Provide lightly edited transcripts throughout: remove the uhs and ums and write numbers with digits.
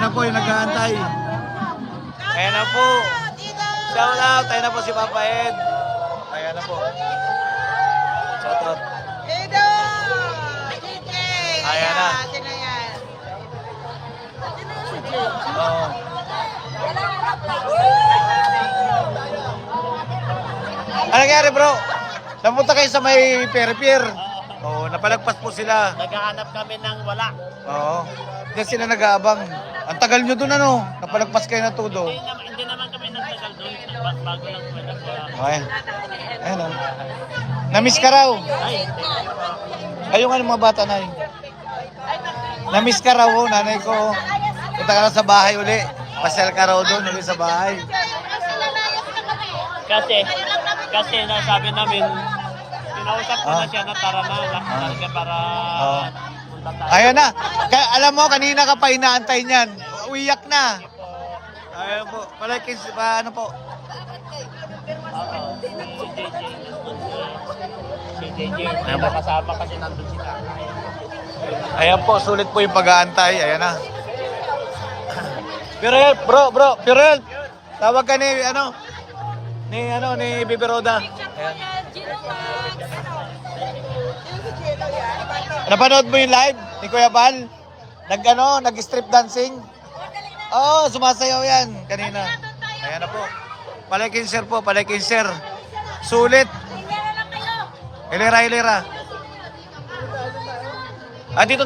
Na po yung nag-aantay. Ayan na po. Shout out. Ayan na po si Papa Ed. Ayan na po. Shout out. Edo! Ayan na. Oo. Ano nangyari bro? Napunta kayo sa may Pier. Oo, napalagpas po sila. Naghahanap kami ng wala. Oo. Diyan sila nag-aabang. Ang tagal nyo dun ano? Napalagpas kayo na tudo. Hindi naman kami nagtagal doon. Bago lang kami nagwala. Okay. Ayun o. Namiss ka raw. Ay, Ayun nga mga bata na yun. Namiss ka raw oh, nanay ko. Punta ka na sa bahay uli. Pasyal ka raw doon uli sa bahay. kasi nasabi namin, kinausap ko na siya na tara na. Talaga para punta tayo. Ayun na. Alam mo, kanina ka pa inaantay niyan. Uiyak na. Ayun po. Palakis, ano po? Oo, si JJ. Nakasama kasi nandun sila. Ayan po, sulit po yung pag-aantay. Ayan na. Pirel, bro, Pirel. Tawag ka ni, ni Biberoda. Ayan. Napanood mo yung live ni Kuya Bal? Nag-strip dancing? Oo, sumasayaw yan kanina. Ayan na po. Palakinser po, palakinser. Sulit. Hilera. Dito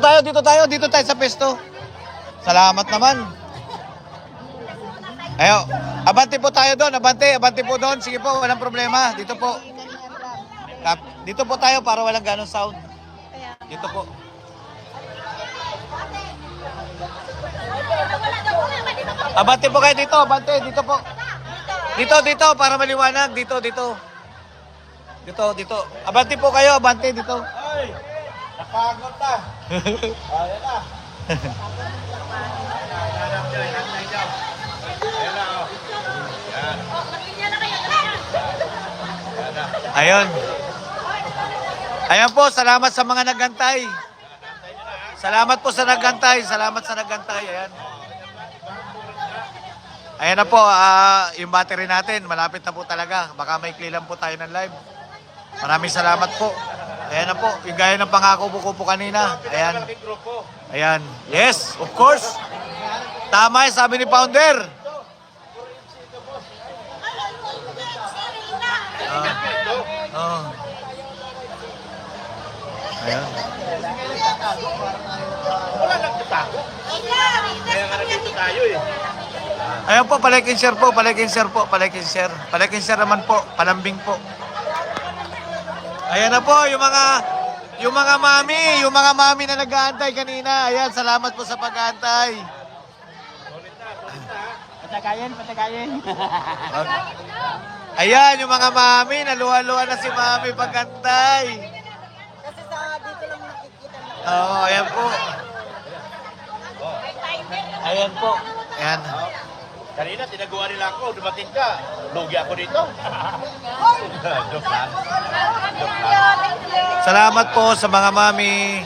tayo sa pesto. Salamat naman. Ayo, abante po tayo doon, abante po doon. Sige po, walang problema. Dito po. Dito po tayo para walang ganong sound. Dito po. Abante po kayo dito, abante, dito po. Dito, para maliwanag. Dito. Abante po kayo, abante, dito. Ay! Napagod na! Ayan na! Ayun. Ayan po, salamat sa mga nagantay. Salamat po sa nagantay. Ayan. Ayan na po, yung battery natin, malapit na po talaga. Baka maikli lang po tayo ng live. Maraming salamat po. Ayan na po, yung gaya ng pangako po kanina. Ayan. Yes, of course. Tama yung sabi ni Founder. Ayan. Wala nagtatago. Kaya nga nandito tayo eh. Ayan po, palakinser po. Palakinser naman po, palambing po. Ayan na po, yung mga mami na nag-aantay kanina. Ayan, salamat po sa pag-aantay. Patagayin. Ayan, yung mga mami, naluha-luha na si mami pag-antay. Kasi sa dito lang nakikita na. Oo, ayan po. Ayan. Kanina tinaguan nila ako, dumating ka. Lugi ako dito. Joke lang. Salamat po sa mga mami.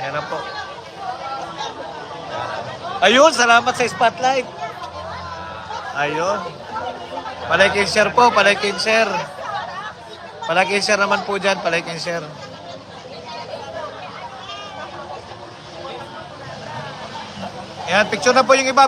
Ayan na po. Ayun, salamat sa spotlight. Ayun. Palakinser po, palakinser. Palakinser naman po dyan, palakinser. Ayan, picture na po yung iba.